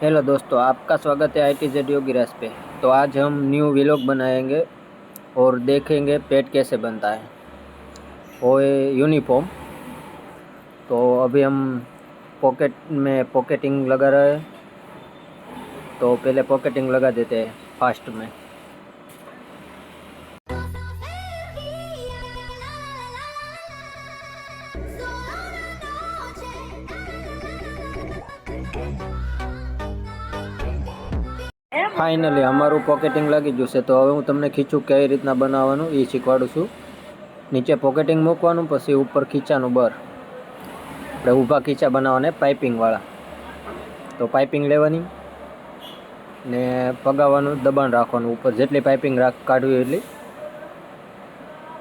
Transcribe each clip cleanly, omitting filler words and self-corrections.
Hello दोस्तों, आपका स्वागत है आईटी जेड योगी राज पे। तो आज हम न्यू व्लॉग बनाएंगे और देखेंगे पेट कैसे बनता है। वो है यूनिफॉर्म। तो अभी हम पॉकेट में पॉकेटिंग लगा रहे हैं, तो पहले पॉकेटिंग लगा देते हैं फास्ट में। फाइनली हमाરું પોકેટિંગ લાગી ગયું છે। તો હવે હું તમને ખીચું કઈ રીતના બનાવવાનું એ શીખવાડું છું। નીચે પોકેટિંગ મૂકવાનું, પછી ઉપર ખીચાનું બર આપણે ઊભા ખીચા બનાવવાને પાઇપિંગવાળા। તો પાઇપિંગ લેવાની ને પગાવવાનું, દબાણ રાખવાનું ઉપર, જેટલી પાઇપિંગ કાઢવી એટલી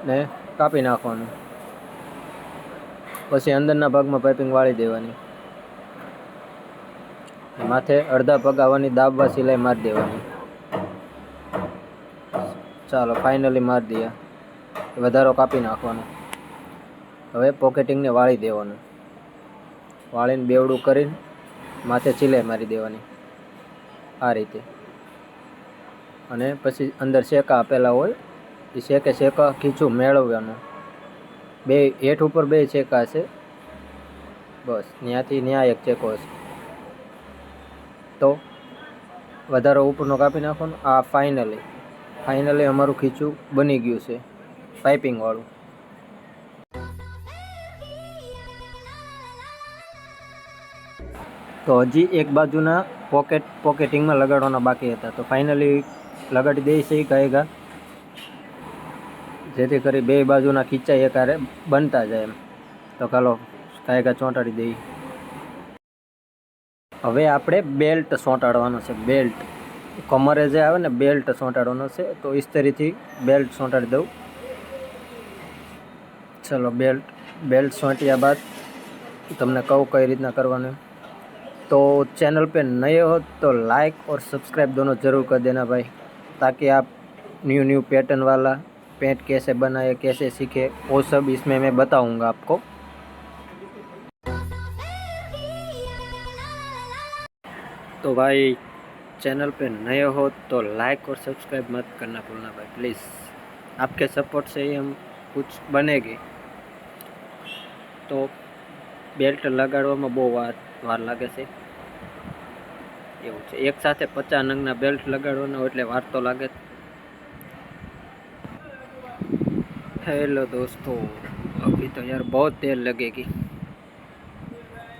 ને કાપી નાખવાનું। પછી અંદરના ભાગમાં પાઇપિંગ વાળી દેવાની, માથે અડધા પગાવવાની, દાબવા સિલાઈ મારી દેવાની। ચાલો ફાઇનલી મારી દઈએ, વધારો કાપી નાખવાનો। હવે પોકેટિંગને વાળી દેવાનું, વાળીને બેવડું કરીને માથે સિલાઈ મારી દેવાની આ રીતે। અને પછી અંદર શેકા આપેલા હોય એ શેકા ખીચું મેળવવાનું। બે હેઠ ઉપર બે શેકા છે, બસ ત્યાંથી ત્યાં એક ચેકો છે। તો વધારો ઉપરનો કાપી નાખવાનો। આ ફાઇનલી અમારું ખીચું બની ગયું છે પાઇપિંગવાળું। તો હજી એક બાજુના પોકેટિંગમાં લગાડવાના બાકી હતા, તો ફાઇનલી લગાડી દઈએ છીએ ગાયગા, જેથી કરી બે બાજુના ખીચા એકારે બનતા જાય એમ। તો ચાલો ગાયગા ચોંટાડી દઈએ। હવે આપણે બેલ્ટ ચોંટાડવાનો છે। બેલ્ટ કમરે જે આવે ને, બેલ્ટ ચોંટાડવાનો છે। તો ઇસ્ત્રીથી બેલ્ટ ચોંટાડી દઉં। ચલો બેલ્ટ ચોંટ્યા બાદ તમને કહું કઈ રીતના કરવાનું। तो चैनल पे नए हो तो लाइक और सब्सक्राइब दोनों ज़रूर कर देना भाई, ताकि आप न्यू पैटर्न वाला पैंट कैसे बनाए, कैसे सीखे, वो सब इसमें मैं बताऊंगा आपको। तो भाई चैनल पे नए हो तो लाइक और सब्सक्राइब मत करना भूलना भाई, प्लीज़। आपके सपोर्ट से ही हम कुछ बनेगी। तो बेल्ट लगाड़वामां बહુ વાર લાગે છે એવું છે। એક સાથે 50 નંગના બેલ્ટ લગાડવાના હોય એટલે વાર તો લાગે। हेलो दोस्तों, अभी तो यार बहुत देर लगेगी।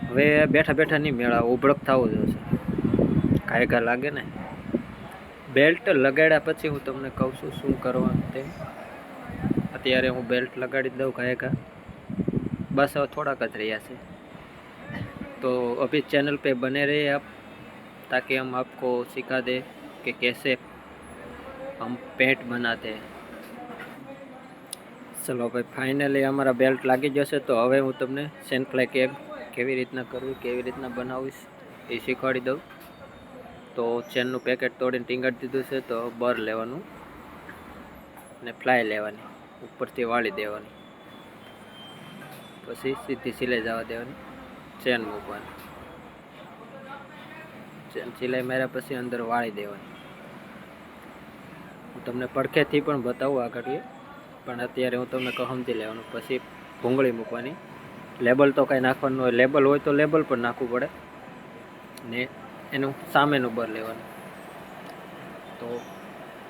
હવે બેઠા બેઠા નહીં મેળા, ઉભળક થવું જોઈશે, ઘાયઘા લાગે ને। બેલ્ટ લગાડ્યા પછી હું તમને કહું છું શું કરવાનું તે। અત્યારે હું બેલ્ટ લગાડી દઉં ઘાયઘા, बस अब थोड़ा कच रहा है। तो अभी चैनल पे बने रहिए आप, ताकि हम आपको सिखा दें कि कैसे हम पेंट बनाते हैं। चलो भाई फाइनली हमारा बेल्ट लागी जैसे। तो हवे हूँ तमने सेनफ्लाई केक केवी रीतना करवी, केवी रीतना बनावीश ए शीखवाड़ी दऊँ। तो चेनનું પેકેટ તોડીને ટીંગાડી દીધું છે। તો બર લેવાનું ને ફ્લાય લેવાની, ઉપરથી વાળી દેવાની, પછી સીધી સિલાઈ જવા દેવાની, ચેન મૂકવાની, ચેન સિલાઈ માર્યા પછી અંદર વાળી દેવાની। હું તમને પડખેથી પણ બતાવું આગળ, પણ અત્યારે હું તમને કહું સમજી લેવાનું। પછી ભૂંગળી મૂકવાની, લેબલ તો કાંઈ નાખવાનું હોય, લેબલ હોય તો લેબલ પણ નાખવું પડે ને એનું સામેનું બર લેવાનું। તો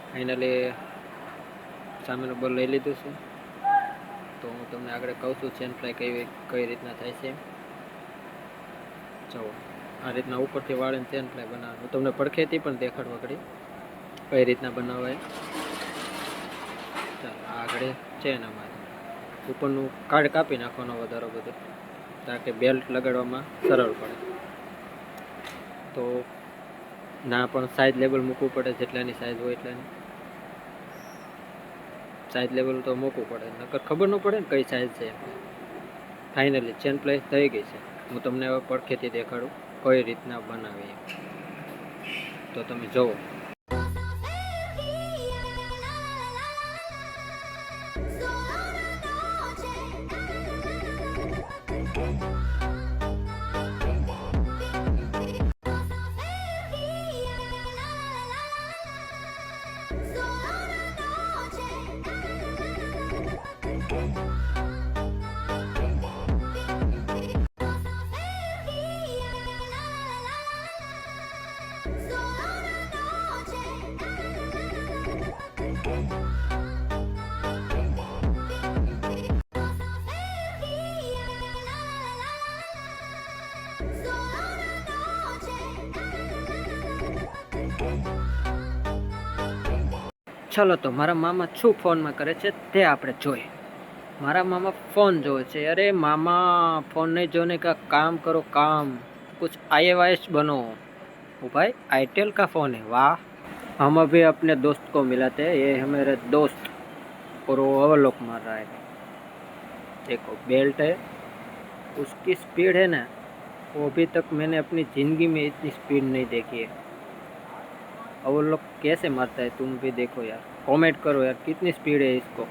ફાઇનલી સામેનું બર લઈ લીધું છે। तो हूँ तमने आगे कहूँ छूँ चेन फ्लाई कई रीतना थाय छे। जो आ रीतना उपरथी वाळीने चेन फ्लाई बनाववानुं। हूँ तमने પડખેથી પણ દેખાડવા घड़ी कई रीतना बनावाय। चालो आगळे चेन अमारी उपरनुं कार्ड कापी नाखवानो वधारो बधो, ताकि बेल्ट लगाडवामां सरळ पड़े। तो ना पण साइज लेवल मूकवुं पड़े, जेटलानी साइज होय एटलानी साइज लेवल तो मूकવું પડે, નકર ખબર ન પડે ને કઈ સાઇઝ છે। ફાઇનલી ચેન પ્લે થઈ ગઈ છે। હું તમને હવે પડખેથી દેખાડું કઈ રીતના બનાવી, તો તમે જોવો। ચાલો તો મારા મામા શું ફોનમાં કરે છે તે આપણે જોઈએ. મારા મામા ફોન જોવે છે. અરે मामा फोन नहीं जोने का काम करो काम, कुछ IAS बनो. ओ भाई आईटेल का फ़ोन है, वाह. हम अभी अपने दोस्त को मिलाते हैं. ये है मेरे दोस्त और वो अवलोक मार रहा है. देखो बेल्ट है, उसकी स्पीड है ना, वो अभी तक मैंने अपनी ज़िंदगी में इतनी स्पीड नहीं देखी है. अवलोक कैसे मारता है तुम भी देखो यार, कमेंट करो यार कितनी स्पीड है इसको.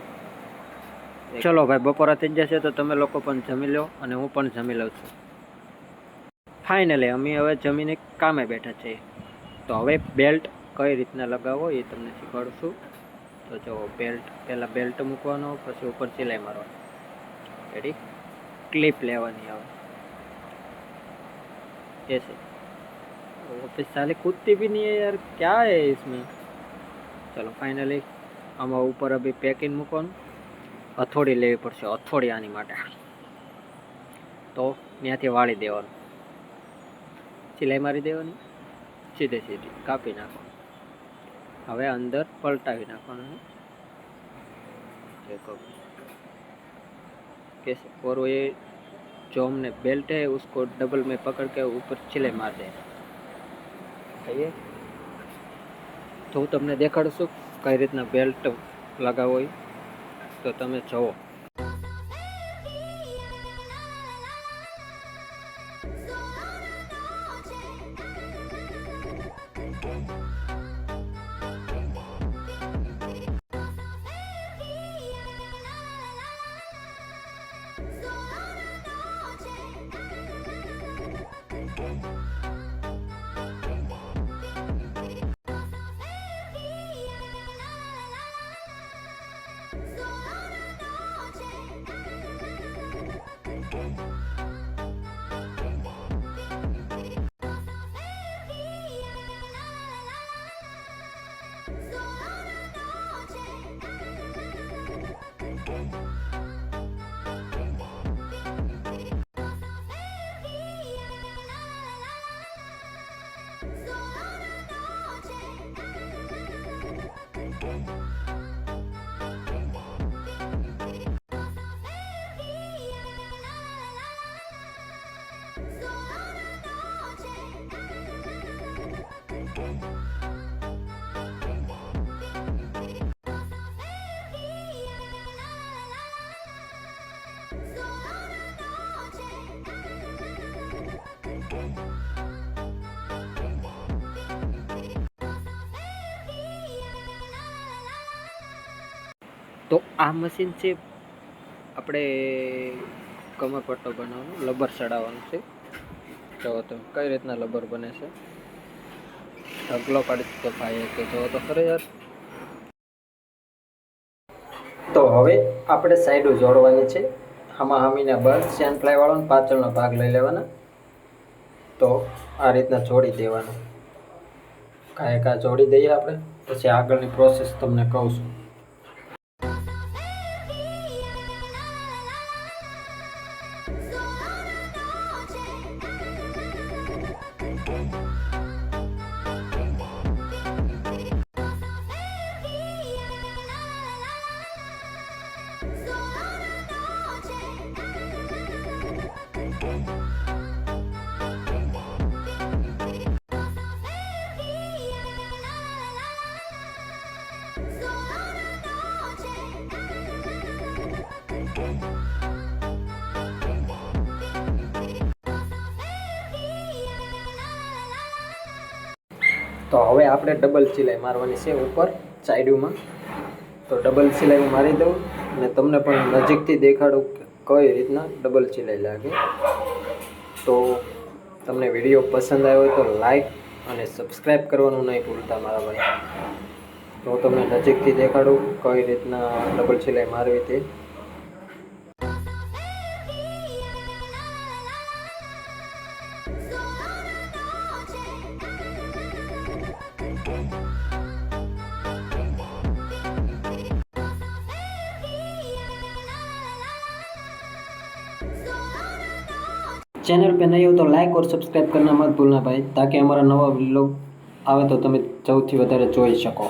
ચલો ભાઈ બપોરા થઈ જશે તો તમે લોકો પણ જમી લો અને હું પણ જમી લઉં છું. ફાઇનલી અમે હવે જમીને કામે બેઠા છીએ. તો હવે બેલ્ટ કઈ રીતના લગાવવો એ તમને શીખવાડું છું. તો જો બેલ્ટ પહેલાં બેલ્ટ મૂકવાનો, પછી ઉપર સિલાઈ મારવાની. રેડી? ક્લિપ લેવાની આવે ऐसे. ऑफिस साले कूदती भी नहीं है यार, क्या है इसमें. चलो फाइनली આમાં ઉપર અભી પેકિંગ મૂકવાનું. હથોડી લેવી પડશે, હથોડી આની માટે. તો ત્યાંથી વાળી દેવાનું, સિલાઈ મારી દેવાની, સીધે સીધી કાપી નાખવાનું. હવે અંદર પલટાવી નાખવાનું. देखो कैसे. और ये जो हमने बेल्ट है उसको डबल में पकड़ के ऊपर सिलाई मार दे. कहिए तो હું તમને દેખાડું છું કઈ રીતના બેલ્ટ લગાવો હોય. તો તમે જુઓ. તો આ મશીન છે આપણે કમર પટ્ટો બનાવવાનો, લબર ચડાવવાનું છે. જો તમે કઈ રીતના લબર બને છે. ઢગલો પાડી તો ભાઈ કે જો તો ખરે યાર. તો હવે આપણે સાઈડો જોડવાની છે. આમાં હામીના બસ સેન પ્લાય વાળો પાછળનો ભાગ લઈ લેવાના. તો આ રીતના જોડી દેવાનું. કાંઈ જોડી દઈએ આપણે, પછી આગળની પ્રોસેસ તમને કહું છું. તો હવે આપણે ડબલ સિલાઈ મારવાની છે ઉપર સાઈડમાં. તો ડબલ સિલાઈ હું મારી દઉં અને તમને પણ નજીકથી દેખાડું કે કઈ રીતના ડબલ સિલાઈ લાગે. તો તમને વિડીયો પસંદ આવ્યો હોય તો લાઈક અને સબસ્ક્રાઈબ કરવાનું નહીં ભૂલતા મારા ભાઈ. તો હું તમને નજીકથી દેખાડું કઈ રીતના ડબલ સિલાઈ મારવી તે. चैनल पे नहीं हो तो लाइक और सब्सक्राइब करना मत भूलना भाई, ताकि हमारा नवा व्लॉग आवे तो તમે સૌથી વધારે જોઈ શકો.